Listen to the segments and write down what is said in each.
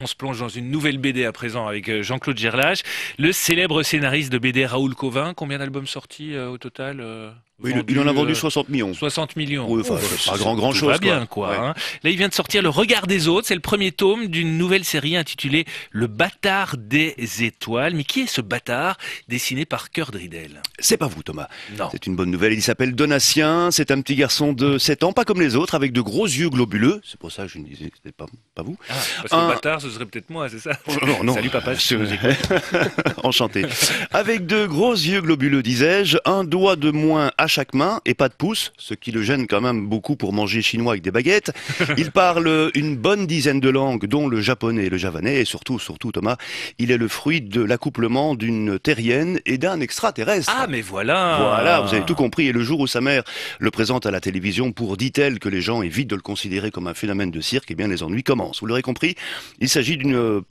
On se plonge dans une nouvelle BD à présent avec Jean-Claude Gerlache, le célèbre scénariste de BD Raoul Cauvin. Combien d'albums sortis au total Oui, il en vendus a vendu 60 millions. 60 millions. Oui, enfin, pas grand Tout va chose, quoi. bien, quoi. Ouais. Hein. Là, il vient de sortir Le Regard des autres. C'est le premier tome d'une nouvelle série intitulée Le Bâtard des étoiles. Mais qui est ce bâtard dessiné par Cœur Dridel? C'est pas vous, Thomas. Non. C'est une bonne nouvelle. Il s'appelle Donatien. C'est un petit garçon de 7 ans, pas comme les autres, avec de gros yeux globuleux. C'est pour ça que je me disais que c'était pas vous. Ah, parce que le bâtard, ce serait peut-être moi, c'est ça? Oh, non, non. Salut papa, si tu nous écoutes. Enchanté. Avec de gros yeux globuleux, disais-je, un doigt de moins à chaque main et pas de pouce, ce qui le gêne quand même beaucoup pour manger chinois avec des baguettes. Il parle une bonne dizaine de langues, dont le japonais et le javanais, et surtout, Thomas, il est le fruit de l'accouplement d'une terrienne et d'un extraterrestre. Ah, mais voilà. Voilà, vous avez tout compris. Et le jour où sa mère le présente à la télévision pour, dit-elle, que les gens évitent de le considérer comme un phénomène de cirque, eh bien les ennuis commencent. Vous l'aurez compris, il s'agit d'une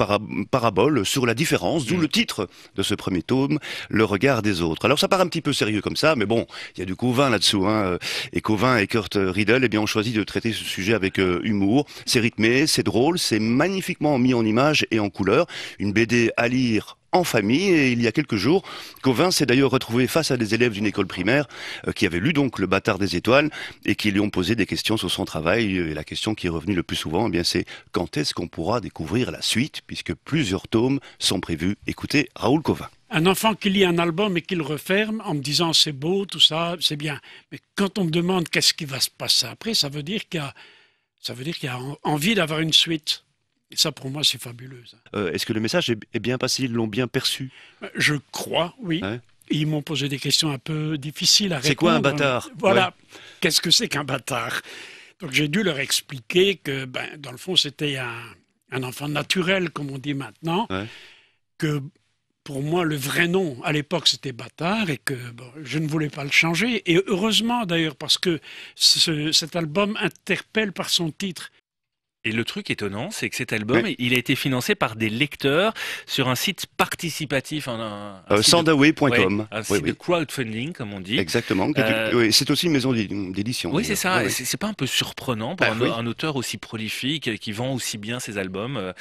parabole sur la différence, d'où le titre de ce premier tome, Le regard des autres. Alors ça paraît un petit peu sérieux comme ça, mais bon, il y a du Cauvin là-dessous, hein. Et Cauvin et Kurt Riedel, eh bien ont choisi de traiter ce sujet avec humour. C'est rythmé, c'est drôle, c'est magnifiquement mis en images et en couleurs. Une BD à lire en famille, et il y a quelques jours, Cauvin s'est d'ailleurs retrouvé face à des élèves d'une école primaire qui avaient lu donc Le Bâtard des étoiles et qui lui ont posé des questions sur son travail. Et la question qui est revenue le plus souvent, eh bien, c'est quand est-ce qu'on pourra découvrir la suite, puisque plusieurs tomes sont prévus. Écoutez Raoul Cauvin. Un enfant qui lit un album et qui le referme en me disant c'est beau, tout ça, c'est bien. Mais quand on me demande qu'est-ce qui va se passer après, ça veut dire qu'il y a envie d'avoir une suite. Et ça, pour moi, c'est fabuleux. Est-ce que le message est bien passé? Ils l'ont bien perçu? Je crois, oui. Ouais. Ils m'ont posé des questions un peu difficiles à répondre. C'est quoi un bâtard? Voilà. Ouais. Qu'est-ce que c'est qu'un bâtard? Donc j'ai dû leur expliquer que, dans le fond, c'était un enfant naturel, comme on dit maintenant, Ouais. que pour moi, le vrai nom, à l'époque, c'était Bâtard et que je ne voulais pas le changer. Et heureusement, d'ailleurs, parce que cet album interpelle par son titre. Et le truc étonnant, c'est que cet album, Oui. il a été financé par des lecteurs sur un site participatif, un site Sandaway.com. un Oui, site de oui. crowdfunding, comme on dit. Exactement. Oui, c'est aussi une maison d'édition. Oui, c'est d'ailleurs. ça. Ouais, Et ouais. c'est pas un peu surprenant pour Oui. un auteur aussi prolifique qui vend aussi bien ses albums hein.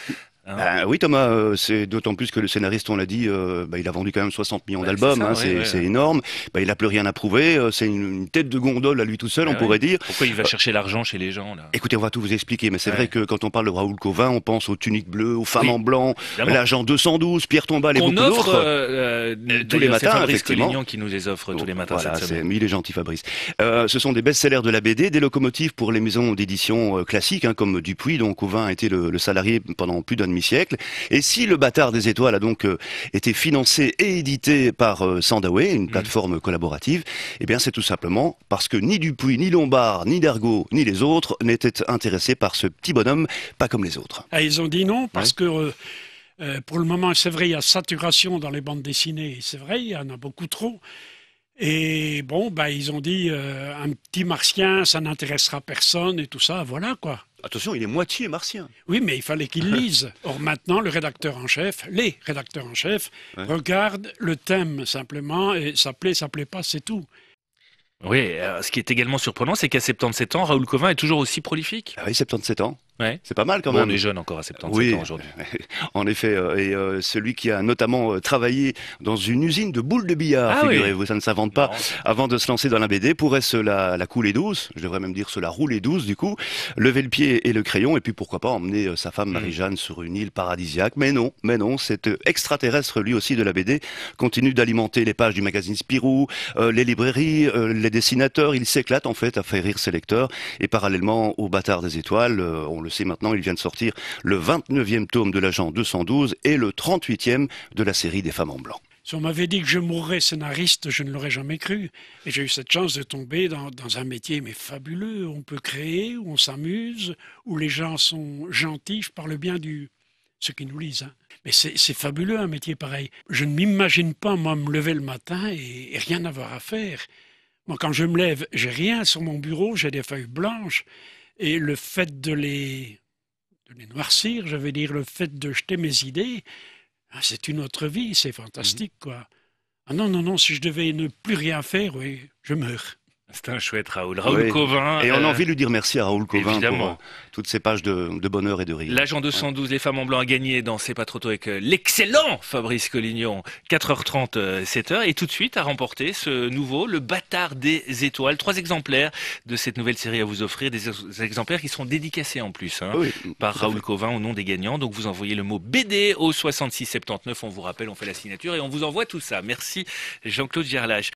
Oui, Thomas, c'est d'autant plus que le scénariste, on l'a dit, il a vendu quand même 60 millions C'est d'albums, ça, hein, ouais, ouais. c'est énorme. Il n'a plus rien à prouver, c'est une tête de gondole à lui tout seul, on Ouais, pourrait ouais. dire. Pourquoi il va chercher l'argent chez les gens, là? Écoutez, on va tout vous expliquer, mais c'est Ouais. vrai que quand on parle de Raoul Cauvin, on pense aux tuniques bleues, aux femmes Oui, en blanc, évidemment. l'agent 212, Pierre Tombal et Qu'on beaucoup offre d'autres. Tous les d'ailleurs, c'est matins, Fabrice effectivement. Collignon qui nous les offre tous les matins Voilà, cette semaine. il est gentil Fabrice. Ce sont des best-sellers de la BD, des locomotives pour les maisons d'édition classiques, hein, comme Dupuis, dont Cauvin a été le salarié pendant plus d'un demi-siècle. Et si Le Bâtard des étoiles a donc été financé et édité par Sandaway, une plateforme collaborative, eh bien c'est tout simplement parce que ni Dupuis, ni Lombard, ni Dergaud, ni les autres n'étaient intéressés par ce petit bonhomme, pas comme les autres. Ah, ils ont dit non parce que pour le moment, c'est vrai, il y a saturation dans les bandes dessinées. C'est vrai, il y en a beaucoup trop. Et bon, ils ont dit un petit martien, ça n'intéressera personne et tout ça, voilà quoi. Attention, il est moitié martien. Oui, mais il fallait qu'ils lisent. Or maintenant, le rédacteur en chef, les rédacteurs en chef, Ouais. regardent le thème simplement et ça plaît pas, c'est tout. Oui, ce qui est également surprenant, c'est qu'à 77 ans, Raoul Cauvin est toujours aussi prolifique. Ah oui, 77 ans. Ouais. C'est pas mal quand Bon, même. on est jeune encore à 77 Oui, ans aujourd'hui. en effet. Celui qui a notamment travaillé dans une usine de boules de billard, Ah oui. figurez-vous, ça ne s'invente pas. Marrant, ça. Avant de se lancer dans la BD, pourrait se la couler douce, je devrais même dire se la rouler douce du coup, lever le pied et le crayon, et puis pourquoi pas emmener sa femme Marie-Jeanne sur une île paradisiaque. Mais non, cet extraterrestre lui aussi de la BD continue d'alimenter les pages du magazine Spirou, les librairies, les dessinateurs, il s'éclate en fait à faire rire ses lecteurs, et parallèlement au Bâtard des étoiles, on le sait maintenant, il vient de sortir le 29e tome de l'agent 212 et le 38e de la série des femmes en blanc. Si on m'avait dit que je mourrais scénariste, je ne l'aurais jamais cru. Et j'ai eu cette chance de tomber dans un métier mais fabuleux. On peut créer, où on s'amuse, où les gens sont gentils. Je parle bien ceux qui nous lisent. Hein. Mais c'est fabuleux un métier pareil. Je ne m'imagine pas, moi, me lever le matin et rien avoir à faire. Moi, quand je me lève, j'ai rien sur mon bureau, j'ai des feuilles blanches. Et le fait de les noircir, je veux dire, le fait de jeter mes idées, c'est une autre vie, c'est fantastique, quoi. Ah non, si je devais ne plus rien faire, oui, je meurs. C'est un chouette Raoul. Raoul Oui. Cauvin. Et on a envie de lui dire merci à Raoul Cauvin évidemment. pour toutes ces pages de bonheur et de rire. L'agent 212, les femmes en blanc a gagné dans C'est pas trop tôt avec l'excellent Fabrice Collignon. 4h30, 7h. Et tout de suite a remporté ce nouveau, le bâtard des étoiles. 3 exemplaires de cette nouvelle série à vous offrir. Des exemplaires qui seront dédicacés en plus, hein, Oui, par tout à Raoul fait. Cauvin au nom des gagnants. Donc vous envoyez le mot BD au 66 79. On vous rappelle, on fait la signature et on vous envoie tout ça. Merci Jean-Claude Gerlache.